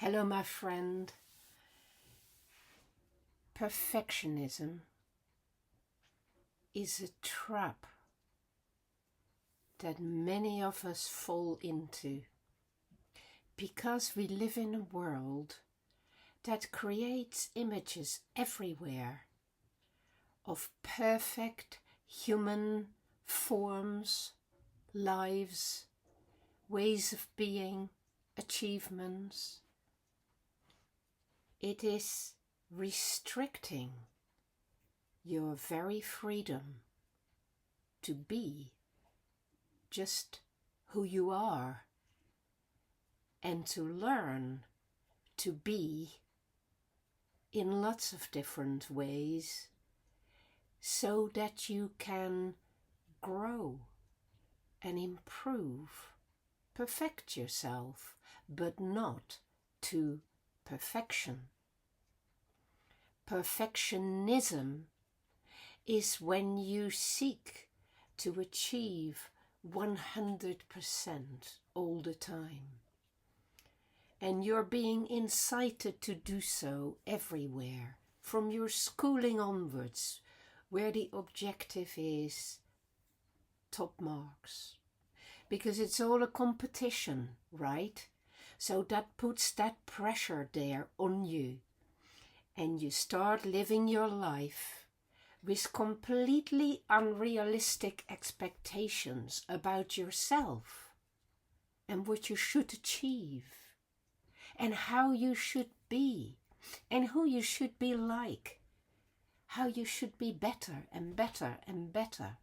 Hello, my friend. Perfectionism is a trap that many of us fall into because we live in a world that creates images everywhere of perfect human forms, lives, ways of being, achievements. It is restricting your very freedom to be just who you are and to learn to be in lots of different ways so that you can grow and improve, perfect yourself, but not to perfection. Perfectionism is when you seek to achieve 100% all the time. And you're being incited to do so everywhere, from your schooling onwards, where the objective is top marks. Because it's all a competition, right? So that puts that pressure there on you. And you start living your life with completely unrealistic expectations about yourself and what you should achieve and how you should be and who you should be like, how you should be better and better and better.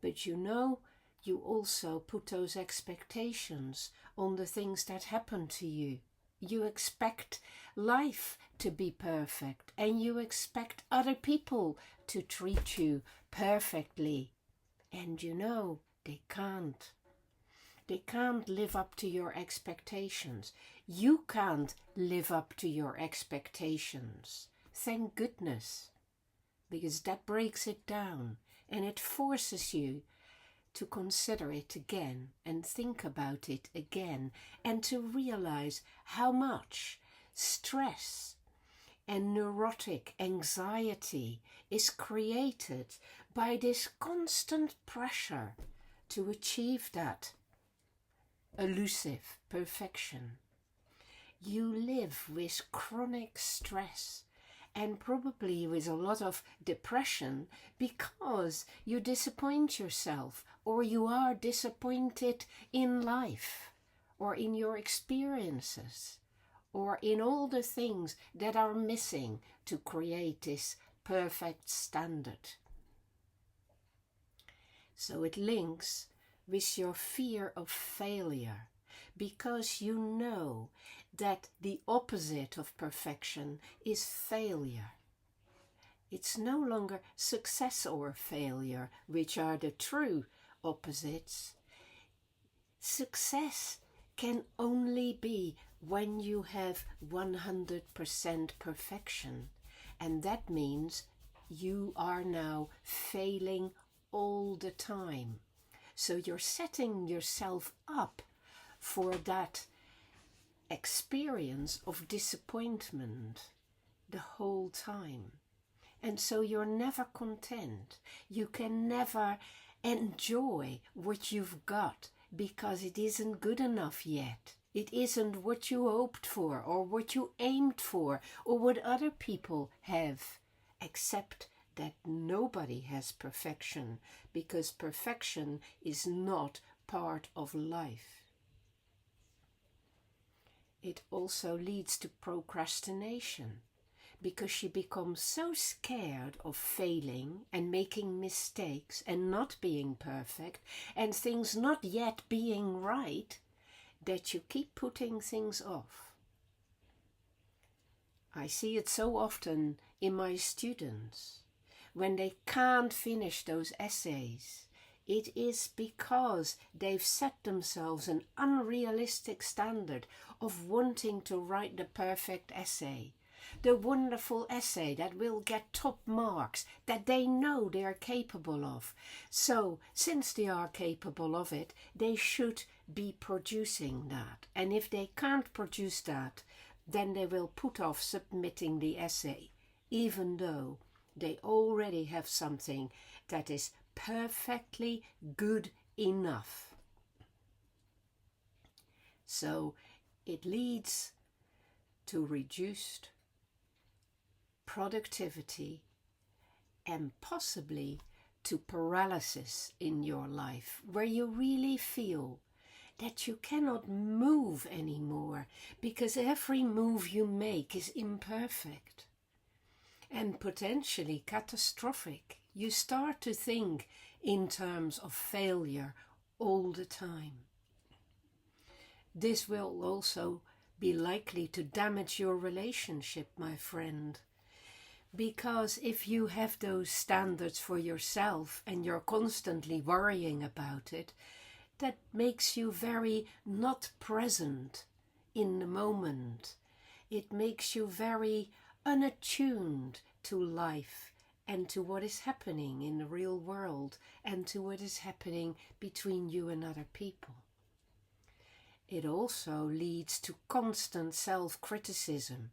But you also put those expectations on the things that happen to you. You expect life to be perfect and you expect other people to treat you perfectly. And they can't. They can't live up to your expectations. You can't live up to your expectations. Thank goodness. Because that breaks it down and it forces you to consider it again and think about it again and to realize how much stress and neurotic anxiety is created by this constant pressure to achieve that elusive perfection. You live with chronic stress and probably with a lot of depression because you disappoint yourself or you are disappointed in life or in your experiences or in all the things that are missing to create this perfect standard. So it links with your fear of failure because you know that the opposite of perfection is failure. It's no longer success or failure, which are the true opposites. Success can only be when you have 100% perfection, and that means you are now failing all the time. So you're setting yourself up for that experience of disappointment the whole time. And so you're never content. You can never enjoy what you've got because it isn't good enough yet. It isn't what you hoped for or what you aimed for or what other people have, except that nobody has perfection because perfection is not part of life. It also leads to procrastination because you become so scared of failing and making mistakes and not being perfect and things not yet being right that you keep putting things off. I see it so often in my students when they can't finish those essays. It is because they've set themselves an unrealistic standard of wanting to write the perfect essay, the wonderful essay that will get top marks, that they know they are capable of. So, since they are capable of it, they should be producing that. And if they can't produce that, then they will put off submitting the essay, even though they already have something that is perfectly good enough. So it leads to reduced productivity and possibly to paralysis in your life, where you really feel that you cannot move anymore because every move you make is imperfect and potentially catastrophic. You start to think in terms of failure all the time. This will also be likely to damage your relationship, my friend. Because if you have those standards for yourself and you're constantly worrying about it, that makes you very not present in the moment. It makes you very unattuned to life and to what is happening in the real world and to what is happening between you and other people. It also leads to constant self-criticism.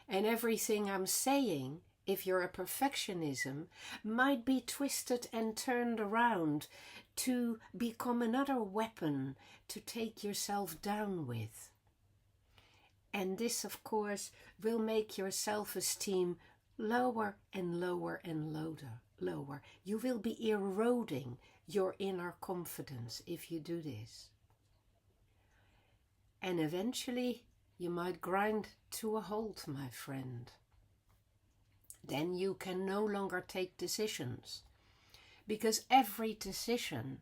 And everything I'm saying, if you're a perfectionism, might be twisted and turned around to become another weapon to take yourself down with. And this, of course, will make your self-esteem lower and lower and lower. You will be eroding your inner confidence if you do this. And eventually you might grind to a halt, my friend. Then you can no longer take decisions, because every decision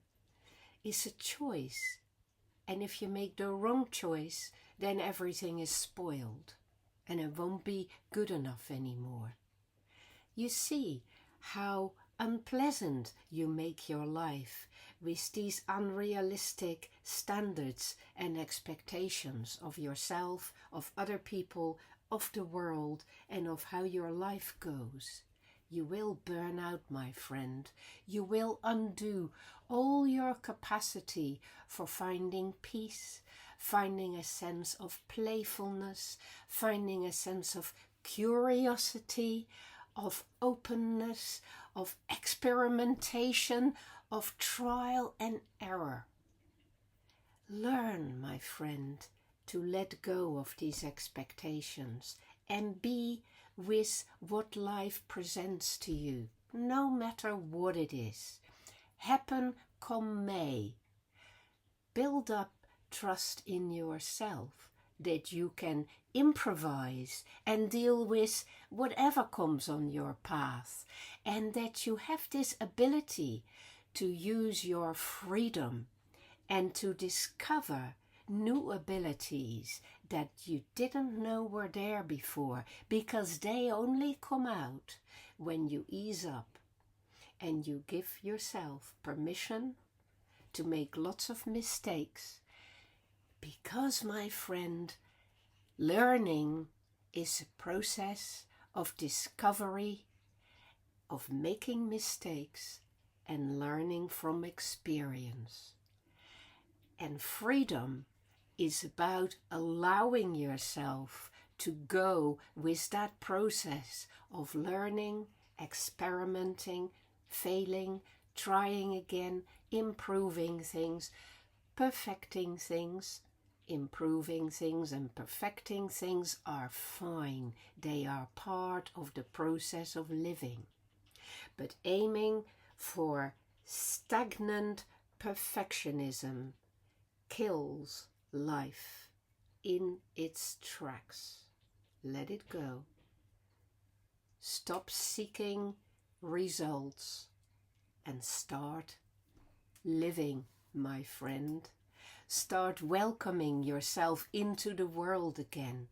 is a choice. And if you make the wrong choice, then everything is spoiled and it won't be good enough anymore. You see how unpleasant you make your life with these unrealistic standards and expectations of yourself, of other people, of the world, and of how your life goes. You will burn out, my friend. You will undo all your capacity for finding peace, finding a sense of playfulness, finding a sense of curiosity, of openness, of experimentation, of trial and error. Learn, my friend, to let go of these expectations and be with what life presents to you, no matter what it is. Happen come may. Build up trust in yourself that you can improvise and deal with whatever comes on your path, and that you have this ability to use your freedom and to discover new abilities that you didn't know were there before, because they only come out when you ease up and you give yourself permission to make lots of mistakes. Because, my friend, learning is a process of discovery, of making mistakes and learning from experience. And freedom is about allowing yourself to go with that process of learning, experimenting, failing, trying again, improving things, perfecting things. Improving things and perfecting things are fine. They are part of the process of living. But aiming for stagnant perfectionism kills life in its tracks. Let it go. Stop seeking results and start living, my friend. Start welcoming yourself into the world again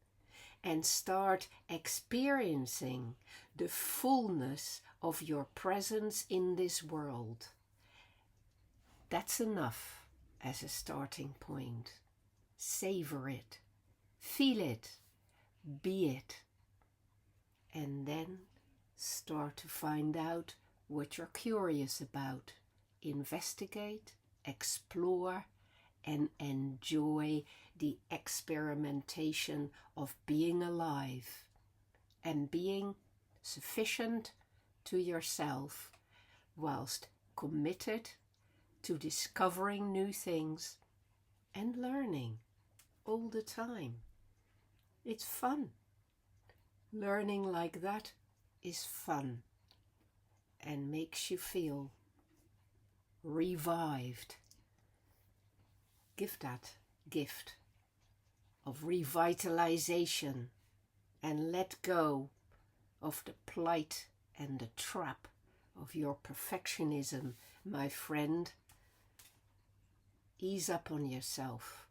and start experiencing the fullness of your presence in this world. That's enough as a starting point. Savor it, feel it, be it, and then start to find out what you're curious about. Investigate, explore, and enjoy the experimentation of being alive and being sufficient to yourself whilst committed to discovering new things and learning all the time. It's fun. Learning like that is fun and makes you feel revived. Give that gift of revitalization and let go of the plight and the trap of your perfectionism, my friend. Ease up on yourself.